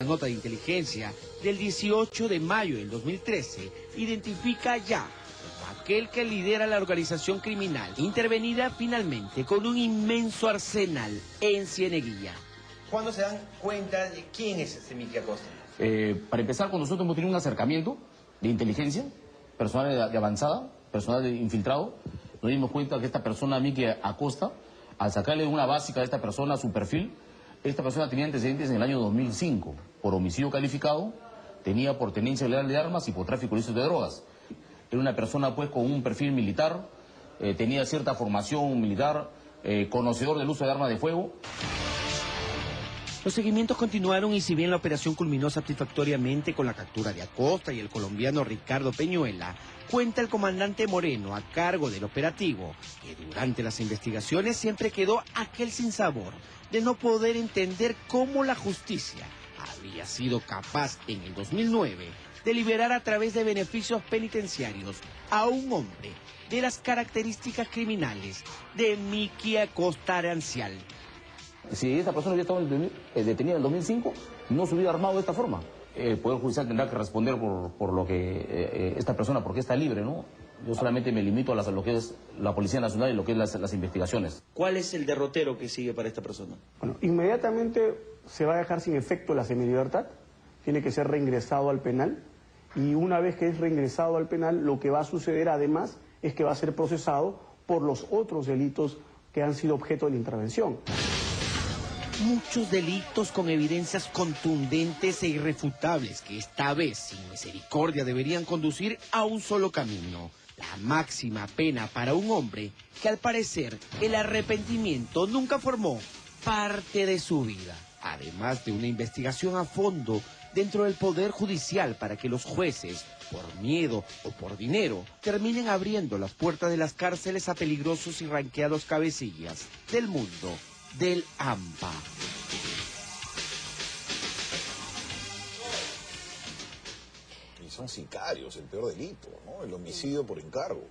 La nota de inteligencia del 18 de mayo del 2013 identifica ya como aquel que lidera la organización criminal, intervenida finalmente con un inmenso arsenal en Cieneguilla. ¿Cuándo se dan cuenta de quién es este Miki Acosta? Para empezar, cuando nosotros hemos tenido un acercamiento de inteligencia, personal de avanzada, personal de infiltrado, nos dimos cuenta que esta persona, Miki Acosta, al sacarle una básica de esta persona, su perfil, esta persona tenía antecedentes en el año 2005 por homicidio calificado, tenía por tenencia ilegal de armas y por tráfico ilícito de drogas. Era una persona pues con un perfil militar, tenía cierta formación militar, conocedor del uso de armas de fuego. Los seguimientos continuaron y si bien la operación culminó satisfactoriamente con la captura de Acosta y el colombiano Ricardo Peñuela, cuenta el comandante Moreno a cargo del operativo que durante las investigaciones siempre quedó aquel sinsabor de no poder entender cómo la justicia había sido capaz en el 2009 de liberar a través de beneficios penitenciarios a un hombre de las características criminales de Miki Acosta Arancial. Si esta persona hubiera estado detenida en el 2005, no se hubiera armado de esta forma. El Poder Judicial tendrá que responder por lo que esta persona, porque está libre, ¿no? Yo solamente me limito a lo que es la Policía Nacional y lo que es las investigaciones. ¿Cuál es el derrotero que sigue para esta persona? Bueno, inmediatamente se va a dejar sin efecto la semilibertad, tiene que ser reingresado al penal, y una vez que es reingresado al penal, lo que va a suceder además es que va a ser procesado por los otros delitos que han sido objeto de la intervención. Muchos delitos con evidencias contundentes e irrefutables que esta vez, sin misericordia, deberían conducir a un solo camino. La máxima pena para un hombre que al parecer el arrepentimiento nunca formó parte de su vida. Además de una investigación a fondo dentro del Poder Judicial para que los jueces, por miedo o por dinero, terminen abriendo las puertas de las cárceles a peligrosos y ranqueados cabecillas del mundo del AMPA. Y son sicarios, el peor delito, ¿no? El homicidio por encargo.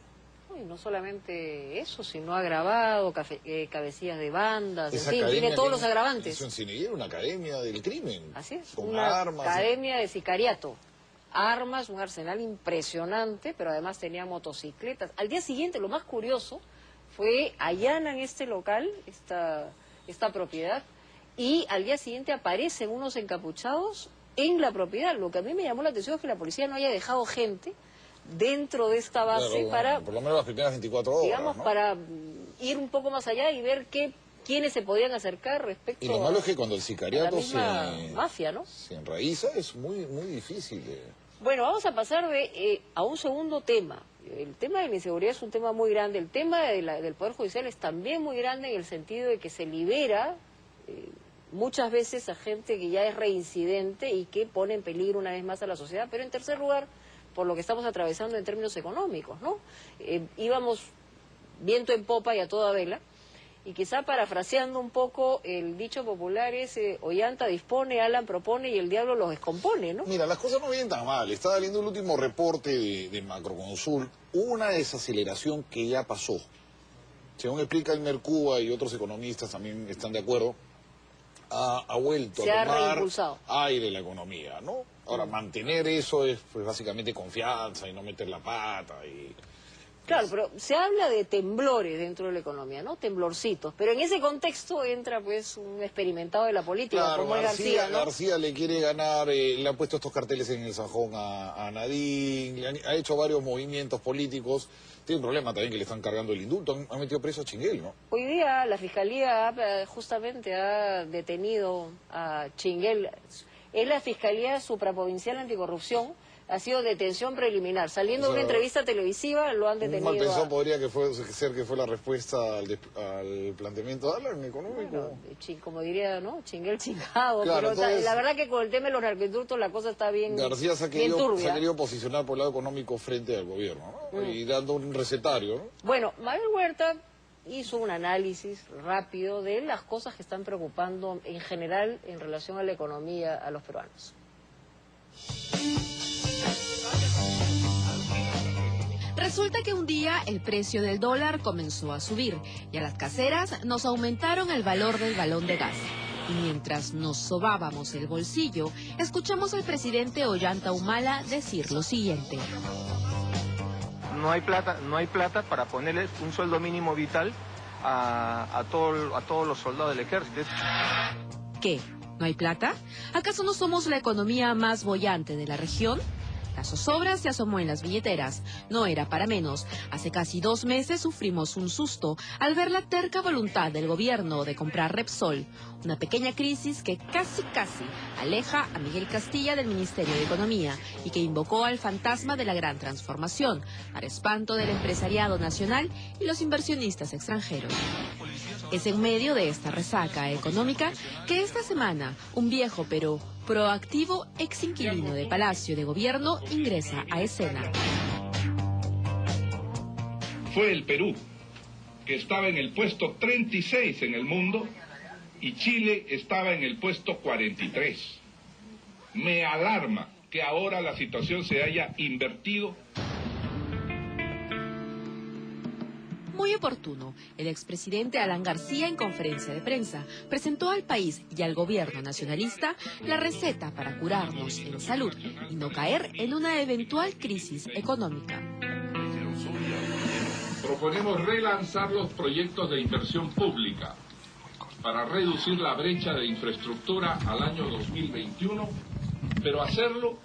Y no solamente eso, sino agravado, cabecillas de bandas, Esa en fin, tiene todos los agravantes. Eso en Cieneguilla era una academia del crimen. Así es, con una armas. academia de sicariato. Armas, un arsenal impresionante, pero además tenía motocicletas. Al día siguiente, lo más curioso, fue allanan este local, esta propiedad, y al día siguiente aparecen unos encapuchados en la propiedad. Lo que a mí me llamó la atención es que la policía no haya dejado gente dentro de esta base, claro, para, por lo menos las primeras 24 horas, digamos, ¿no? para ir un poco más allá y ver quiénes se podían acercar respecto y lo malo es que cuando el a la sicariato misma mafia, ¿no? se enraiza es muy difícil de... Bueno, vamos a pasar a un segundo tema. El tema de la inseguridad es un tema muy grande. El tema del Poder Judicial es también muy grande en el sentido de que se libera muchas veces a gente que ya es reincidente y que pone en peligro una vez más a la sociedad. Pero en tercer lugar, por lo que estamos atravesando en términos económicos, ¿no? Íbamos viento en popa y a toda vela. Y quizá parafraseando un poco el dicho popular es Ollanta dispone, Alan propone y el diablo los descompone, ¿no? Mira, las cosas no vienen tan mal. Estaba viendo el último reporte de Macroconsult. Una desaceleración que ya pasó. Según explica el Mercuba y otros economistas también están de acuerdo, ha vuelto a tomar aire la economía, ¿no? Ahora, mantener eso es pues básicamente confianza y no meter la pata y... Claro, pero se habla de temblores dentro de la economía, ¿no? Temblorcitos. Pero en ese contexto entra, pues, un experimentado de la política, claro, como es García, ¿no? García le quiere ganar, le ha puesto estos carteles en el Sajón a Nadine, ha hecho varios movimientos políticos. Tiene un problema también que le están cargando el indulto, han metido preso a Chinguel, ¿no? Hoy día la Fiscalía justamente ha detenido a Chinguel. Es la Fiscalía Supraprovincial Anticorrupción. Ha sido detención preliminar. Saliendo de una entrevista televisiva, lo han detenido. Un mal pensado podría ser que fue la respuesta al planteamiento de Alan económico. Bueno, como diría, ¿no? Chinguel chingado. Claro, pero entonces, la verdad que con el tema de los narcoindultos la cosa está bien García se ha turbia. querido posicionar por el lado económico frente al gobierno, ¿no? Y dando un recetario, ¿no? Bueno, Mabel Huerta hizo un análisis rápido de las cosas que están preocupando en general en relación a la economía a los peruanos. Resulta que un día el precio del dólar comenzó a subir y a las caseras nos aumentaron el valor del galón de gas. Y mientras nos sobábamos el bolsillo, escuchamos al presidente Ollanta Humala decir lo siguiente. No hay plata para ponerles un sueldo mínimo vital a todos los soldados del ejército. ¿Qué? ¿No hay plata? ¿Acaso no somos la economía más boyante de la región? La zozobra se asomó en las billeteras. No era para menos. Hace casi 2 meses sufrimos un susto al ver la terca voluntad del gobierno de comprar Repsol. Una pequeña crisis que casi aleja a Miguel Castilla del Ministerio de Economía y que invocó al fantasma de la gran transformación, para espanto del empresariado nacional y los inversionistas extranjeros. Es en medio de esta resaca económica que esta semana un viejo pero proactivo exinquilino de Palacio de Gobierno ingresa a escena. Fue el Perú, que estaba en el puesto 36 en el mundo, y Chile estaba en el puesto 43. Me alarma que ahora la situación se haya invertido. Muy oportuno, el expresidente Alan García en conferencia de prensa presentó al país y al gobierno nacionalista la receta para curarnos en salud y no caer en una eventual crisis económica. Proponemos relanzar los proyectos de inversión pública para reducir la brecha de infraestructura al año 2021, pero hacerlo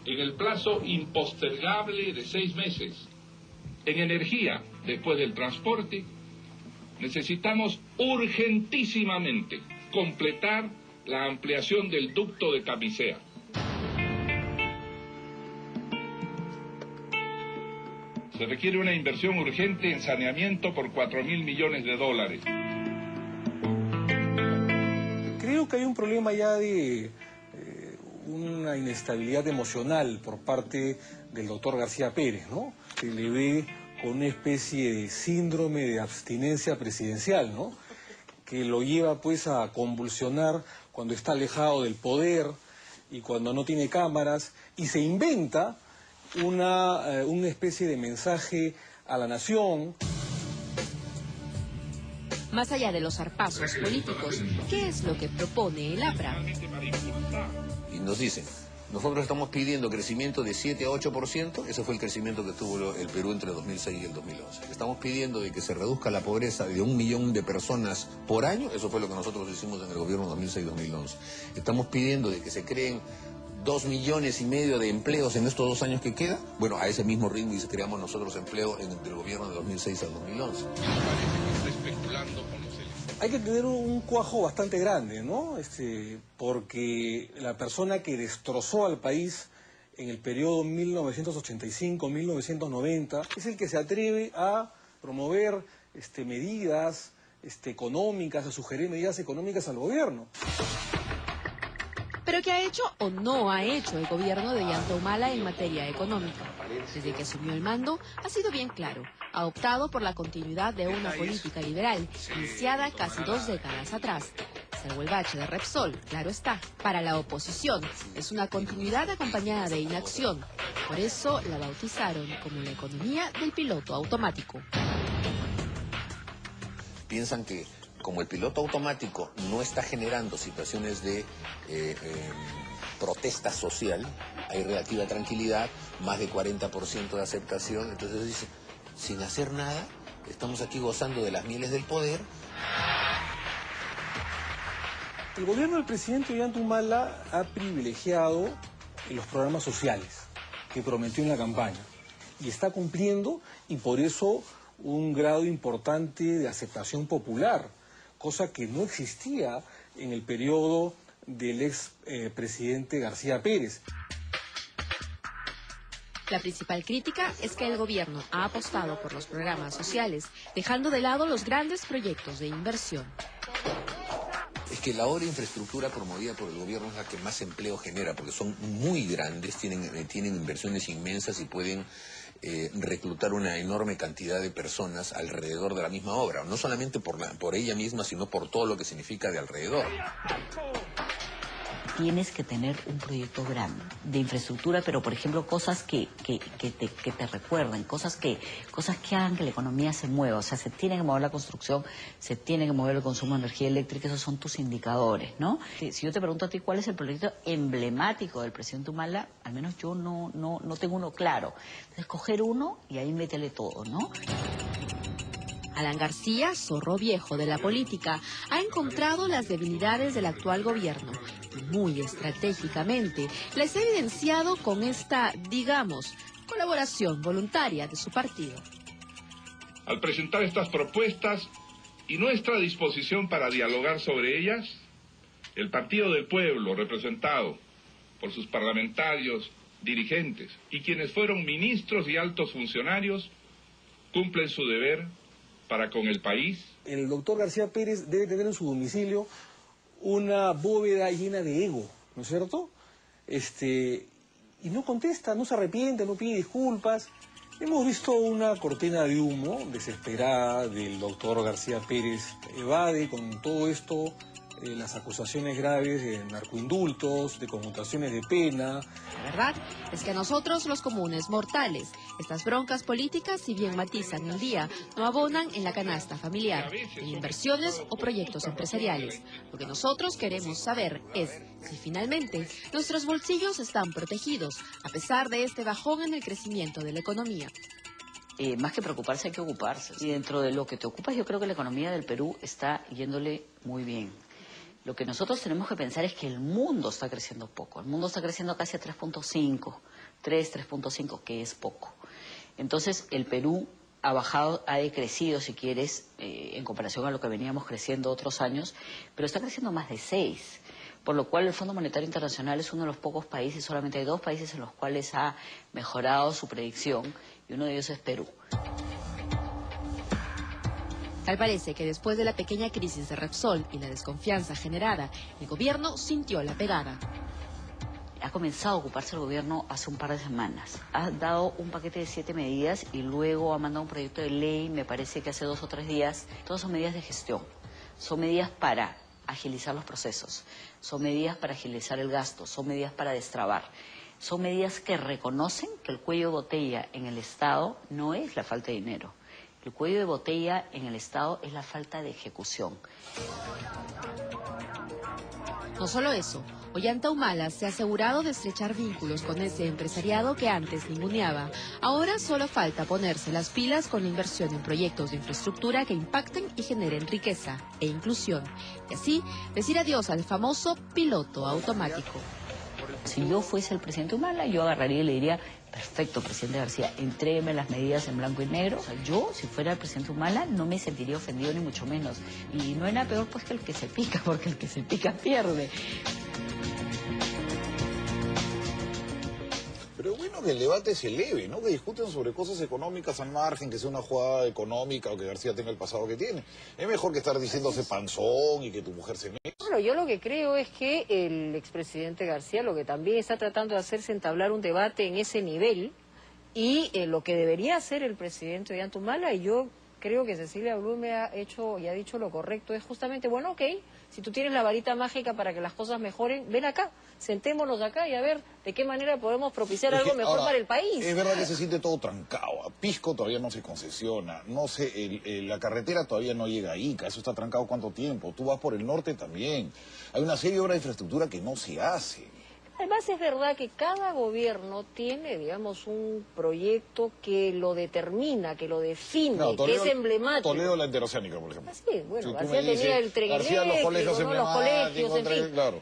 en el plazo impostergable de 6 meses. En energía, después del transporte, necesitamos urgentísimamente completar la ampliación del ducto de Camisea. Se requiere una inversión urgente en saneamiento por $4.000 millones. Creo que hay un problema ya de una inestabilidad emocional por parte del doctor García Pérez, ¿no? Se le ve con una especie de síndrome de abstinencia presidencial, ¿no? Que lo lleva pues a convulsionar cuando está alejado del poder y cuando no tiene cámaras, y se inventa una especie de mensaje a la nación. Más allá de los zarpazos políticos, ¿qué es lo que propone el APRA? Y nos dicen, nosotros estamos pidiendo crecimiento de 7 a 8%, ese fue el crecimiento que tuvo el Perú entre 2006 y el 2011. Estamos pidiendo de que se reduzca la pobreza de 1 millón de personas por año, eso fue lo que nosotros hicimos en el gobierno 2006-2011. Estamos pidiendo de que se creen 2,5 millones de empleos en estos 2 años que quedan. Bueno, a ese mismo ritmo y creamos nosotros empleo en el gobierno de 2006 al 2011. Hay que tener un cuajo bastante grande, ¿no? Porque la persona que destrozó al país en el periodo 1985-1990 es el que se atreve a promover medidas económicas, a sugerir medidas económicas al gobierno. ¿Pero qué ha hecho o no ha hecho el gobierno de Ollanta Humala en materia económica? Desde que asumió el mando ha sido bien claro. Ha optado por la continuidad de una política liberal, iniciada casi 2 décadas atrás. Salvo el bache de Repsol, claro está. Para la oposición, es una continuidad acompañada de inacción. Por eso la bautizaron como la economía del piloto automático. Piensan que como el piloto automático no está generando situaciones de protesta social, hay relativa tranquilidad, más de 40% de aceptación, entonces dicen, sin hacer nada, estamos aquí gozando de las mieles del poder. El gobierno del presidente Ollanta Humala ha privilegiado los programas sociales que prometió en la campaña y está cumpliendo, y por eso un grado importante de aceptación popular, cosa que no existía en el periodo del ex presidente García Pérez. La principal crítica es que el gobierno ha apostado por los programas sociales, dejando de lado los grandes proyectos de inversión. Es que la obra de infraestructura promovida por el gobierno es la que más empleo genera, porque son muy grandes, tienen inversiones inmensas y pueden reclutar una enorme cantidad de personas alrededor de la misma obra, no solamente por ella misma, sino por todo lo que significa de alrededor. tienes que tener un proyecto grande de infraestructura, pero por ejemplo cosas que te recuerden, cosas que hagan que la economía se mueva. O sea, se tiene que mover la construcción, se tiene que mover el consumo de energía eléctrica, esos son tus indicadores, ¿no? Si yo te pregunto a ti cuál es el proyecto emblemático del presidente Humala, al menos yo no tengo uno claro. Entonces, escoger uno y ahí métele todo, ¿no? Alan García, zorro viejo de la política, ha encontrado las debilidades del actual gobierno y muy estratégicamente las ha evidenciado con esta, digamos, colaboración voluntaria de su partido. Al presentar estas propuestas y nuestra disposición para dialogar sobre ellas, el Partido del Pueblo, representado por sus parlamentarios, dirigentes y quienes fueron ministros y altos funcionarios, cumplen su deber para con el país. El doctor García Pérez debe tener en su domicilio una bóveda llena de ego, ¿no es cierto? Y no contesta, no se arrepiente, no pide disculpas. Hemos visto una cortina de humo desesperada del doctor García Pérez. Evade con todo esto las acusaciones graves de narcoindultos, de conmutaciones de pena. La verdad es que a nosotros, los comunes mortales, estas broncas políticas, si bien matizan el día, no abonan en la canasta familiar, en inversiones o proyectos empresariales. Lo que nosotros queremos saber es si finalmente nuestros bolsillos están protegidos, a pesar de este bajón en el crecimiento de la economía. Más que preocuparse, hay que ocuparse. Y dentro de lo que te ocupas, yo creo que la economía del Perú está yéndole muy bien. Lo que nosotros tenemos que pensar es que el mundo está creciendo poco. El mundo está creciendo casi a 3.5, que es poco. Entonces, el Perú ha decrecido, si quieres, en comparación a lo que veníamos creciendo otros años, pero está creciendo más de 6. Por lo cual el Fondo Monetario Internacional es uno de los pocos países, solamente hay 2 países en los cuales ha mejorado su predicción, y uno de ellos es Perú. Tal parece que después de la pequeña crisis de Repsol y la desconfianza generada, el gobierno sintió la pegada. Ha comenzado a ocuparse el gobierno hace un par de semanas. Ha dado un paquete de 7 medidas y luego ha mandado un proyecto de ley, me parece que hace 2 o 3 días. Todas son medidas de gestión. Son medidas para agilizar los procesos. Son medidas para agilizar el gasto. Son medidas para destrabar. Son medidas que reconocen que el cuello de botella en el Estado no es la falta de dinero. El cuello de botella en el Estado es la falta de ejecución. No solo eso, Ollanta Humala se ha asegurado de estrechar vínculos con ese empresariado que antes ninguneaba. Ahora solo falta ponerse las pilas con la inversión en proyectos de infraestructura que impacten y generen riqueza e inclusión. Y así decir adiós al famoso piloto automático. Si yo fuese el presidente Humala, yo agarraría y le diría: perfecto, presidente García, entrégueme las medidas en blanco y negro. O sea, yo, si fuera el presidente Humala, no me sentiría ofendido ni mucho menos. Y no hay nada peor pues que el que se pica, porque el que se pica pierde. Pero bueno que el debate se eleve, ¿no? Que discuten sobre cosas económicas al margen, que sea una jugada económica o que García tenga el pasado que tiene. Es mejor que estar diciéndose panzón y que tu mujer se mete. Bueno, yo lo que creo es que el expresidente García lo que también está tratando de hacer es entablar un debate en ese nivel y lo que debería hacer el presidente Ollanta Humala, y yo creo que Cecilia Blume ha hecho y ha dicho lo correcto, es justamente, bueno, ok, si tú tienes la varita mágica para que las cosas mejoren, ven acá, sentémonos acá y a ver de qué manera podemos propiciar algo mejor para el país. Es verdad que se siente todo trancado. A Pisco todavía no se concesiona. No sé, la carretera todavía no llega a Ica. Eso está trancado ¿cuánto tiempo? Tú vas por el norte también. Hay una serie de obras de infraestructura que no se hace. Además es verdad que cada gobierno tiene, digamos, un proyecto que lo determina, que lo define, no, Toledo, que es emblemático. Toledo la interoceánica, por ejemplo. Sí, bueno, si García tenía el tren eléctrico, los colegios, ¿no? Los colegios, en fin. Claro.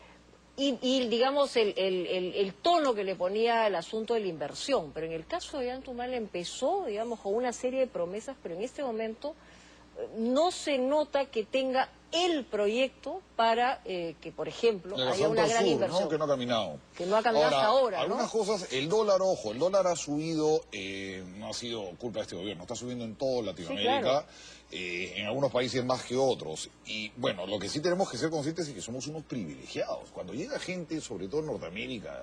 Y digamos, el tono que le ponía el asunto de la inversión. Pero en el caso de Ollanta Humala empezó, digamos, con una serie de promesas, pero en este momento no se nota que tenga el proyecto para que, por ejemplo, haya una gran inversión. ¿No? Que no ha caminado. Que no ha caminado hasta ahora, ¿no? Algunas cosas, el dólar, ojo, el dólar ha subido, no ha sido culpa de este gobierno, está subiendo en toda Latinoamérica, sí, claro. En algunos países más que otros. Y bueno, lo que sí tenemos que ser conscientes es que somos unos privilegiados. Cuando llega gente, sobre todo en Norteamérica,